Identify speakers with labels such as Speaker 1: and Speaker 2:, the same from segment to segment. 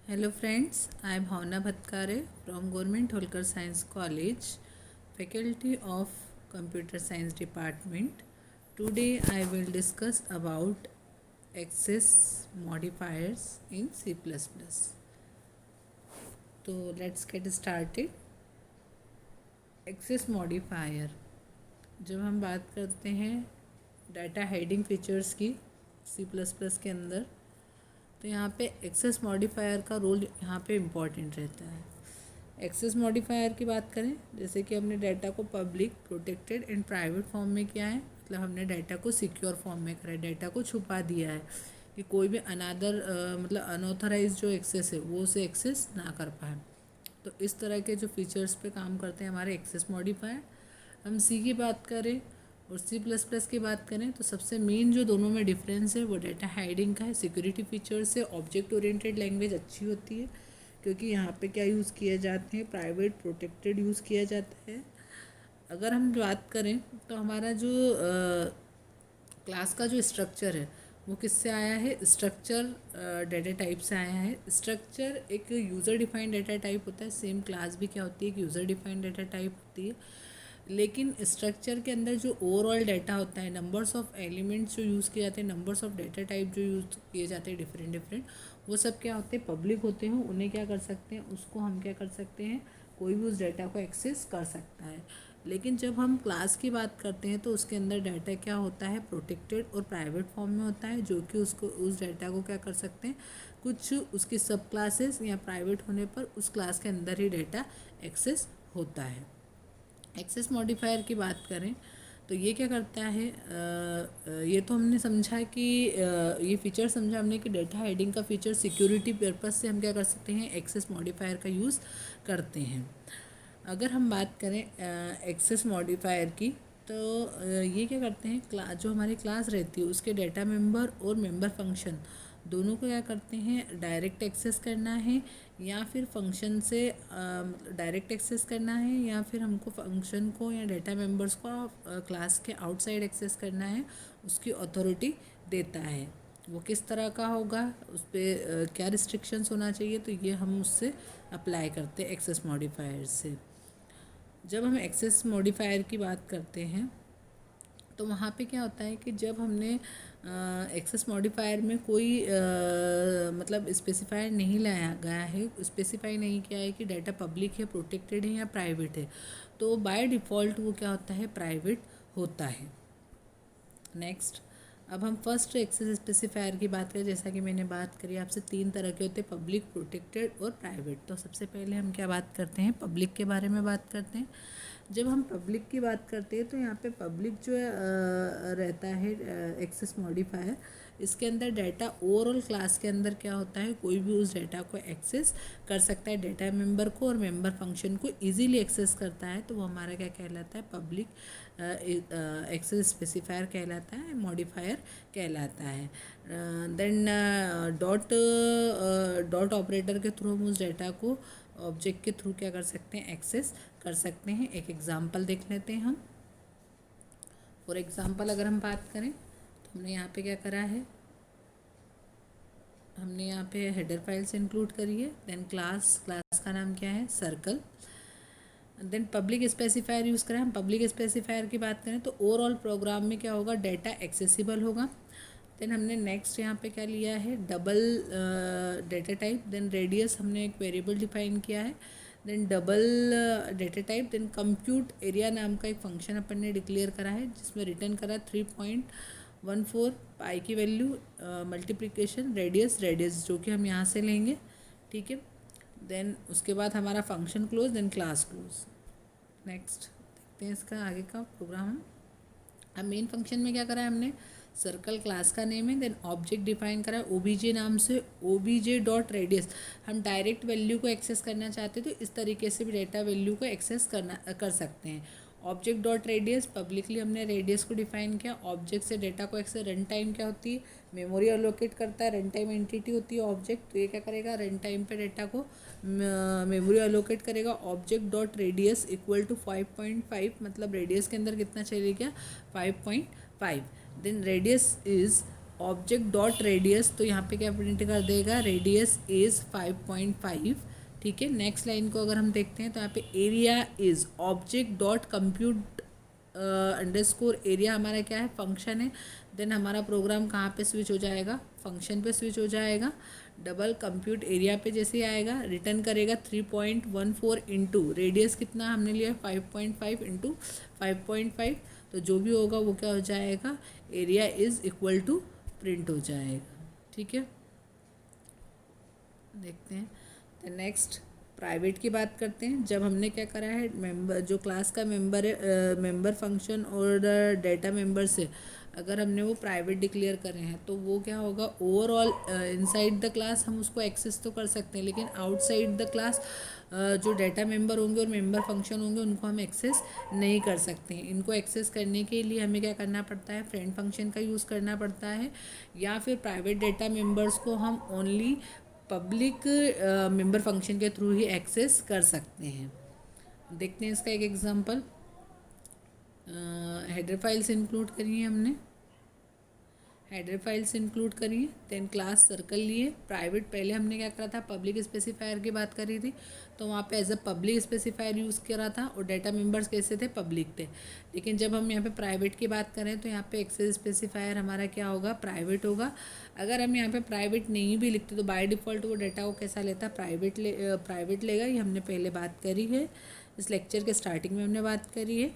Speaker 1: Hello friends, I am Bhavna Bhatkare from Government Holkar Science College, Faculty of Computer Science Department. Today I will discuss about access modifiers in C++. So let's get started. Access modifier जब हम बात करते हैं data hiding features की C++ के अंदर, तो यहाँ पे एक्सेस मॉडिफायर का रोल यहाँ पे इम्पॉर्टेंट रहता है। एक्सेस मॉडिफायर की बात करें, जैसे कि हमने डाटा को public, protected and private form में किया है, मतलब हमने डाटा को सिक्योर फॉर्म में करा है, डाटा को छुपा दिया है कि कोई भी अनादर मतलब अनऑथराइज जो एक्सेस है वो उसे एक्सेस ना कर पाए। तो इस तरह के जो फीचर्स पे काम करते हैं हमारे एक्सेस मॉडिफायर। हम सी की बात करें और C++ की बात करें तो सबसे मेन जो दोनों में डिफरेंस है वो डाटा हाइडिंग का है। सिक्योरिटी फीचर से ऑब्जेक्ट ओरिएंटेड लैंग्वेज अच्छी होती है, क्योंकि यहाँ पे क्या यूज़ किए जाते हैं, प्राइवेट प्रोटेक्टेड यूज़ किया जाता है। अगर हम बात करें तो हमारा जो क्लास का जो स्ट्रक्चर है वो किससे आया है, स्ट्रक्चर डाटा टाइप से आया है। स्ट्रक्चर एक यूज़र डिफाइंड डाटा टाइप होता है, सेम क्लास भी क्या होती है, एक यूज़र डिफाइंड डाटा टाइप होती है। लेकिन स्ट्रक्चर के अंदर जो ओवरऑल डाटा होता है, नंबर्स ऑफ एलिमेंट्स जो यूज़ किए जाते हैं, नंबर्स ऑफ डाटा टाइप जो यूज़ किए जाते हैं डिफरेंट डिफरेंट, वो सब क्या होते हैं, पब्लिक होते हैं। उन्हें क्या कर सकते हैं, उसको हम क्या कर सकते हैं, कोई भी उस डाटा को एक्सेस कर सकता है। लेकिन जब हम क्लास की बात करते हैं तो उसके अंदर डाटा क्या होता है, प्रोटेक्टेड और प्राइवेट फॉर्म में होता है, जो कि उसको उस डाटा को क्या कर सकते हैं, कुछ उसकी सब क्लासेस या प्राइवेट होने पर उस क्लास के अंदर ही डाटा एक्सेस होता है। एक्सेस मॉडिफायर की बात करें तो ये क्या करता है, ये तो हमने समझा कि ये फीचर समझा हमने कि डाटा हाइडिंग का फीचर सिक्योरिटी पर्पस से हम क्या कर सकते हैं, एक्सेस मॉडिफायर का यूज़ करते हैं। अगर हम बात करें एक्सेस मॉडिफायर की, तो ये क्या करते हैं, जो हमारी क्लास रहती है उसके डाटा मेंबर और मेंबर फंक्शन दोनों को क्या करते हैं, डायरेक्ट एक्सेस करना है या फिर फंक्शन से डायरेक्ट एक्सेस करना है, या फिर हमको फंक्शन को या डाटा मेंबर्स को क्लास के आउटसाइड एक्सेस करना है, उसकी अथॉरिटी देता है। वो किस तरह का होगा, उस पर क्या रिस्ट्रिक्शंस होना चाहिए, तो ये हम उससे अप्लाई करते हैं एक्सेस मॉडिफायर से। जब हम एक्सेस मॉडिफायर की बात करते हैं तो वहाँ पे क्या होता है कि जब हमने एक्सेस मॉडिफायर में कोई मतलब स्पेसिफायर नहीं लाया गया है, स्पेसिफाई नहीं किया है कि डाटा पब्लिक है, प्रोटेक्टेड है या प्राइवेट है, तो बाय डिफ़ॉल्ट वो क्या होता है, प्राइवेट होता है। नेक्स्ट, अब हम फर्स्ट एक्सेस स्पेसिफायर की बात करें। जैसा कि मैंने बात करी आपसे, तीन तरह के होते हैं, पब्लिक, प्रोटेक्टेड और प्राइवेट। तो सबसे पहले हम क्या बात करते हैं, पब्लिक के बारे में बात करते हैं। जब हम पब्लिक की बात करते हैं तो यहाँ पे पब्लिक जो रहता है एक्सेस मॉडिफायर, इसके अंदर डाटा ओवरऑल क्लास के अंदर क्या होता है, कोई भी उस डाटा को एक्सेस कर सकता है, डाटा मेंबर को और मेंबर फंक्शन को इजीली एक्सेस करता है, तो वो हमारा क्या कहलाता है, पब्लिक एक्सेस स्पेसिफायर कहलाता है, मॉडिफायर कहलाता है। देन डॉट ऑपरेटर के थ्रू हम उस डाटा को ऑब्जेक्ट के थ्रू क्या कर सकते हैं, एक्सेस कर सकते हैं। एक एग्जांपल देख लेते हैं हम। फॉर एग्जांपल अगर हम बात करें तो हमने यहाँ पे क्या करा है, हमने यहाँ पे हेडर फाइल्स इंक्लूड करी है। देन क्लास का नाम क्या है, circle. Then public specifier use करें। हम पब्लिक स्पेसिफायर की बात करें तो ओवरऑल प्रोग्राम में क्या होगा, डाटा एक्सेसिबल होगा। देन हमने नेक्स्ट यहाँ पे क्या लिया है, double data type. Then radius हमने एक वेरिएबल डिफाइन किया है। Then double data type. Then compute area नाम का एक फंक्शन अपन ने डिक्लेयर करा है, जिसमें रिटर्न करा 3.14 पाई की वैल्यू, मल्टीप्लिकेशन रेडियस जो कि हम यहाँ से लेंगे, ठीक है। देन उसके बाद हमारा function close, then class close. Next देखते हैं इसका आगे का प्रोग्राम। अब मेन फंक्शन में क्या करा है हमने, सर्कल क्लास का नेम है। देन ऑब्जेक्ट डिफाइन करा है ओबीजे नाम से, ओबीजे डॉट रेडियस। हम डायरेक्ट वैल्यू को एक्सेस करना चाहते हैं तो इस तरीके से भी डाटा वैल्यू को एक्सेस कर सकते हैं। ऑब्जेक्ट डॉट रेडियस, पब्लिकली हमने रेडियस को डिफाइन किया। ऑब्जेक्ट से डाटा को एक्सेस, रन टाइम क्या होती है, मेमोरी अलोकेट करता है, रन टाइम एंटिटी होती है ऑब्जेक्ट, तो ये क्या करेगा, रन टाइम पे डाटा को मेमोरी अलोकेट करेगा। Object dot radius equal to 5.5, मतलब रेडियस के अंदर कितना चले गया, 5.5। Then radius is object dot radius, तो यहाँ पे क्या प्रिंट कर देगा, रेडियस इज़ 5.5। ठीक है, नेक्स्ट लाइन को अगर हम देखते हैं तो यहाँ पे area is object dot compute underscore area हमारा क्या है, फंक्शन है। देन हमारा प्रोग्राम कहाँ पे स्विच हो जाएगा, फंक्शन पे स्विच हो जाएगा। डबल कंप्यूट एरिया पे जैसे ही आएगा रिटर्न करेगा 3.14 इंटू रेडियस कितना हमने लिया 5.5 इंटू 5.5, तो जो भी होगा वो क्या हो जाएगा, area is equal to print हो जाएगा। ठीक है, देखते हैं। तो नेक्स्ट प्राइवेट की बात करते हैं। जब हमने क्या करा है, मेंबर जो क्लास का मेंबर है, मेंबर फंक्शन और डेटा मेंबर से अगर हमने वो प्राइवेट डिक्लेयर करे हैं तो वो क्या होगा, ओवरऑल इनसाइड द क्लास हम उसको एक्सेस तो कर सकते हैं, लेकिन आउटसाइड द क्लास जो डेटा मेंबर होंगे और मेंबर फंक्शन होंगे उनको हम एक्सेस नहीं कर सकते हैं। इनको एक्सेस करने के लिए हमें क्या करना पड़ता है, फ्रेंड फंक्शन का यूज़ करना पड़ता है, या फिर प्राइवेट डेटा मेंबर्स को हम ओनली पब्लिक मेंबर फंक्शन के थ्रू ही एक्सेस कर सकते हैं। देखते हैं इसका एक एग्जांपल। हेडर फाइल्स इंक्लूड करिए, हमने हेडर फाइल्स इंक्लूड करिए, देन क्लास सर्कल लिए। प्राइवेट पहले हमने क्या करा था, पब्लिक स्पेसिफायर की बात करी थी, तो वहाँ पे as a public specifier use करा था और डेटा मेंबर्स कैसे थे, पब्लिक थे। लेकिन जब हम यहाँ पे प्राइवेट की बात करें तो यहाँ पे एक्सेस स्पेसिफायर हमारा क्या होगा, प्राइवेट होगा। अगर हम यहाँ पे प्राइवेट नहीं भी लिखते तो बाय डिफ़ॉल्ट वो डेटा को कैसा लेता है, प्राइवेट लेगा। ये हमने पहले बात करी है, इस लेक्चर के स्टार्टिंग में हमने बात करी है।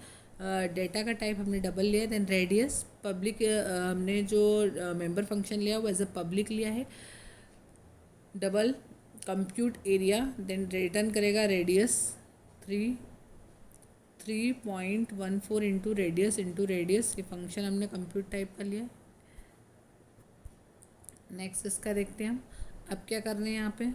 Speaker 1: डेटा का टाइप हमने डबल लिया, देन रेडियस पब्लिक, हमने जो मेंबर फंक्शन लिया वो एज अ पब्लिक लिया है। Double compute area, then return करेगा रेडियस 3.14 इंटू रेडियस ये फंक्शन हमने कंप्यूट टाइप कर लिया। नेक्स्ट इसका देखते हैं हम। अब क्या कर रहे हैं, यहाँ पे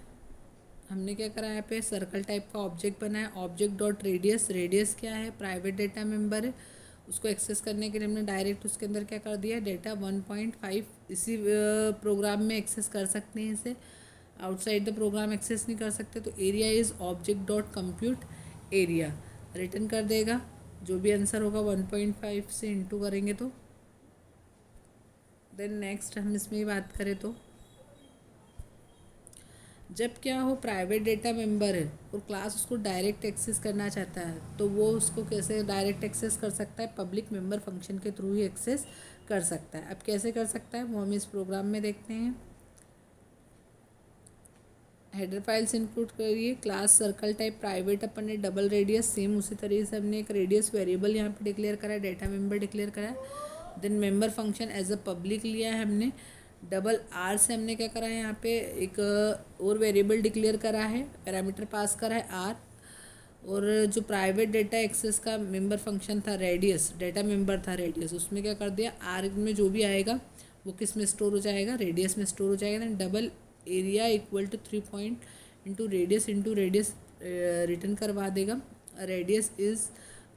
Speaker 1: हमने क्या करा है, यहाँ पे सर्कल टाइप का ऑब्जेक्ट बनाया, ऑब्जेक्ट डॉट रेडियस क्या है, प्राइवेट डेटा मेंबर है। उसको एक्सेस करने के लिए हमने डायरेक्ट उसके अंदर क्या कर दिया, डेटा 1.5 इसी प्रोग्राम में एक्सेस कर सकते हैं इसे, आउटसाइड द प्रोग्राम एक्सेस नहीं कर सकते। तो area is object dot compute area, return कर देगा जो भी आंसर होगा 1.5 से इंटू करेंगे तो। देन नेक्स्ट हम इसमें बात करें तो जब क्या हो, प्राइवेट डेटा मेंबर है और क्लास उसको डायरेक्ट एक्सेस करना चाहता है तो वो उसको कैसे डायरेक्ट एक्सेस कर सकता है, पब्लिक मेंबर फंक्शन के थ्रू ही एक्सेस कर सकता है। अब कैसे कर सकता है वो हम इस प्रोग्राम में देखते हैं। हेडर फाइल्स इंक्लूड करिए, क्लास सर्कल टाइप प्राइवेट अपन ने डबल रेडियस, सेम उसी तरीके से हमने एक रेडियस वेरिएबल यहाँ पे डिक्लेयर करा है, डेटा मेंबर डिक्लेयर करा है। Then member function as a public लिया है हमने। डबल आर से हमने क्या करा है, यहाँ पे एक और वेरिएबल डिक्लेयर करा है, पैरामीटर पास करा है आर। और जो प्राइवेट डेटा एक्सेस का मेंबर फंक्शन था रेडियस, डेटा मेंबर था रेडियस, उसमें क्या कर दिया, आर में जो भी आएगा वो किस में स्टोर हो जाएगा, रेडियस में स्टोर हो जाएगा। Then double area equal to 3 point into radius return करवा देगा। रेडियस इज़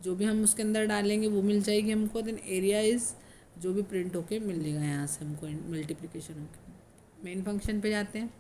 Speaker 1: जो भी हम उसके अंदर डालेंगे वो मिल जाएगी हमको। देन एरिया इज़ जो भी प्रिंट होके मिल जाएगा यहाँ से हमको मल्टीप्लिकेशन होके। मेन फंक्शन पे जाते हैं।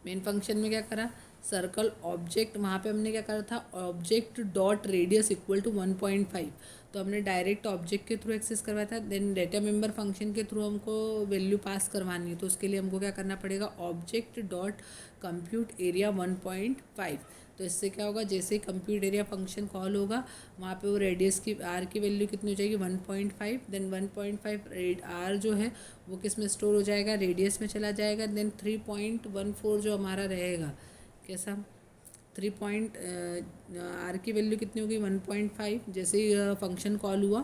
Speaker 1: मेन फंक्शन में क्या करा, सर्कल ऑब्जेक्ट, वहाँ पे हमने क्या करा था, object dot radius equal to 1.5, तो हमने डायरेक्ट ऑब्जेक्ट के थ्रू एक्सेस करवाया था। देन डेटा मेंबर फंक्शन के थ्रू हमको वैल्यू पास करवानी है, तो उसके लिए हमको क्या करना पड़ेगा, ऑब्जेक्ट डॉट कंप्यूट एरिया 1.5। तो इससे क्या होगा, जैसे ही कंप्यूट एरिया फंक्शन कॉल होगा वहाँ पे वो रेडियस की आर की वैल्यू कितनी हो जाएगी 1.5। देन 1.5 आर जो है वो किस में स्टोर हो जाएगा, रेडियस में चला जाएगा। देन 3.14 जो हमारा रहेगा कैसा, आर की वैल्यू कितनी होगी 1.5। जैसे ही फंक्शन कॉल हुआ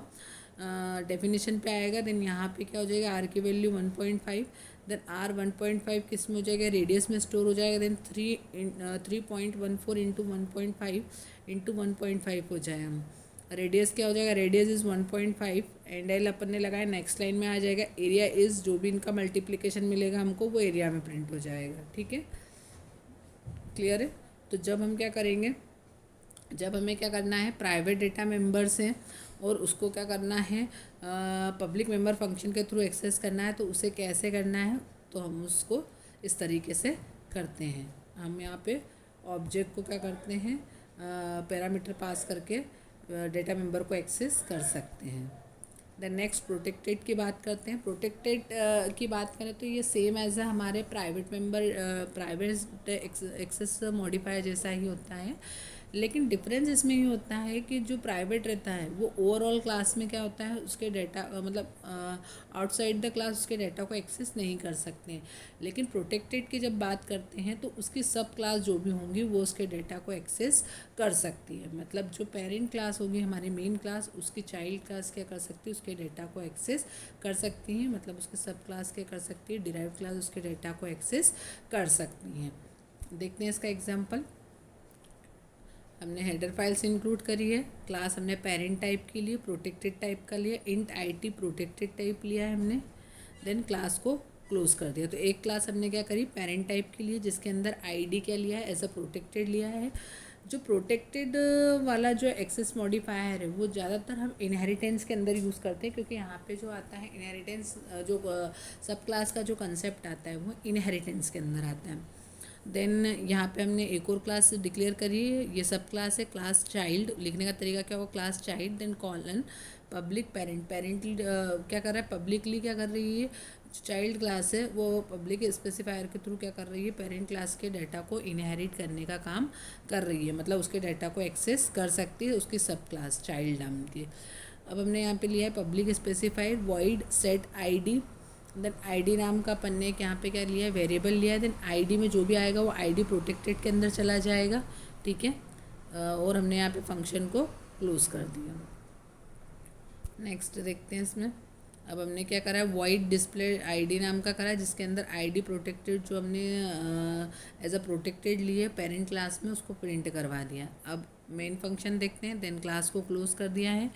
Speaker 1: डेफिनेशन पे आएगा, देन यहाँ पे क्या हो जाएगा, आर की वैल्यू 1.5। देन आर 1.5 किस में हो जाएगा, रेडियस में स्टोर हो जाएगा। देन 3.14 इंटू 1.5 इंटू 1.5 हो जाएगा। रेडियस क्या हो जाएगा, radius is 1.5 and L upon ने लगाया, नेक्स्ट लाइन में आ जाएगा। एरिया इज़ जो भी इनका मल्टीप्लिकेशन मिलेगा हमको वो एरिया में प्रिंट हो जाएगा। ठीक है, क्लियर है। तो जब हम क्या करेंगे, जब हमें क्या करना है, प्राइवेट डेटा मेंबर्स हैं और उसको क्या करना है, पब्लिक मेंबर फंक्शन के थ्रू एक्सेस करना है, तो उसे कैसे करना है, तो हम उसको इस तरीके से करते हैं। हम यहाँ पे ऑब्जेक्ट को क्या करते हैं, पैरामीटर पास करके डेटा मेंबर को एक्सेस कर सकते हैं। देन नेक्स्ट प्रोटेक्टेड की बात करते हैं। प्रोटेक्टेड की बात करें तो ये सेम एज हमारे private member private access modifier जैसा ही होता है, लेकिन डिफरेंस इसमें ये होता है कि जो प्राइवेट रहता है वो ओवरऑल क्लास में क्या होता है, उसके डाटा मतलब आउटसाइड द क्लास उसके डाटा को एक्सेस नहीं कर सकते हैं। लेकिन प्रोटेक्टेड की जब बात करते हैं तो उसकी सब क्लास जो भी होंगी वो उसके डाटा को एक्सेस कर सकती है। मतलब जो पेरेंट क्लास होगी हमारी मेन क्लास, उसकी चाइल्ड क्लास क्या कर सकती है, उसके डाटा को एक्सेस कर सकती हैं। मतलब उसके सब क्लास क्या कर सकती है, डिराइव क्लास उसके डाटा को एक्सेस कर सकती हैं। देखते हैं इसका एग्जाम्पल। हमने हेडर फाइल्स इंक्लूड करी है, क्लास हमने पेरेंट टाइप के लिए प्रोटेक्टेड टाइप का लिया, इंट आईटी प्रोटेक्टेड टाइप लिया है हमने, देन क्लास को क्लोज कर दिया। तो एक क्लास हमने क्या करी पेरेंट टाइप के लिए, जिसके अंदर आईडी क्या लिया है, एज अ प्रोटेक्टेड लिया है। जो प्रोटेक्टेड वाला जो एक्सेस मॉडिफायर है वो ज़्यादातर हम इनहेरिटेंस के अंदर यूज़ करते हैं, क्योंकि यहाँ पे जो आता है इनहेरिटेंस, जो सब क्लास का जो कंसेप्ट आता है वो इनहेरिटेंस के अंदर आता है। देन यहाँ पे हमने एक और क्लास डिक्लेयर करी है, ये सब क्लास है। क्लास चाइल्ड लिखने का तरीका क्या होगा, class child then colon public parent. Parent क्या कर रहा है, पब्लिकली क्या कर रही है, चाइल्ड क्लास है वो पब्लिक स्पेसिफायर के थ्रू क्या कर रही है, पेरेंट क्लास के डाटा को इनहेरिट करने का काम कर रही है। मतलब उसके डाटा को एक्सेस कर सकती है उसकी सब क्लास चाइल्ड नाम की। अब हमने यहाँ पे लिया है public specified void set ID, then ID नाम का पन्ने के यहाँ पे क्या लिया है, वेरिएबल लिया है। देन आईडी में जो भी आएगा वो आईडी प्रोटेक्टेड के अंदर चला जाएगा, ठीक है। और हमने यहाँ पे फंक्शन को क्लोज कर दिया। नेक्स्ट देखते हैं इसमें। अब हमने क्या करा है, वॉइड डिस्प्ले आईडी नाम का करा है, जिसके अंदर आईडी प्रोटेक्टेड जो हमने एज अ प्रोटेक्टेड लिए पेरेंट क्लास में उसको प्रिंट करवा दिया। अब मेन फंक्शन देखते हैं, देन क्लास को क्लोज कर दिया है।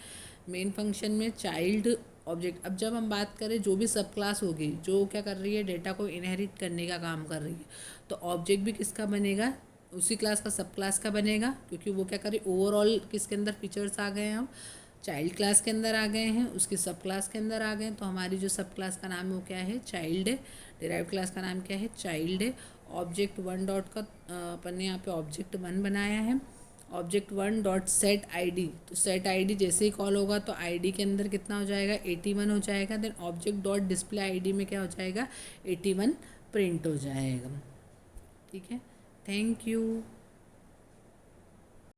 Speaker 1: मेन फंक्शन में चाइल्ड ऑब्जेक्ट, अब जब हम बात करें जो भी सब क्लास होगी जो क्या कर रही है, डेटा को इनहेरिट करने का काम कर रही है, तो ऑब्जेक्ट भी किसका बनेगा, उसी क्लास का सब क्लास का बनेगा, क्योंकि वो क्या कर रही है, ओवरऑल किसके अंदर फीचर्स आ गए हैं, हम चाइल्ड क्लास के अंदर आ गए हैं, उसकी सब क्लास के अंदर आ गए हैं। तो हमारी जो सब क्लास का नाम है वो क्या है, चाइल्ड है। डिराइव क्लास का नाम क्या है, चाइल्ड है। ऑब्जेक्ट वन डॉट का अपन ने यहाँ पे ऑब्जेक्ट वन बनाया है, object one dot set ID. तो सेट आईडी जैसे ही कॉल होगा तो आईडी के अंदर कितना हो जाएगा, 81 हो जाएगा। Then object dot display ID में क्या हो जाएगा, 81 प्रिंट हो जाएगा, ठीक है। Thank you.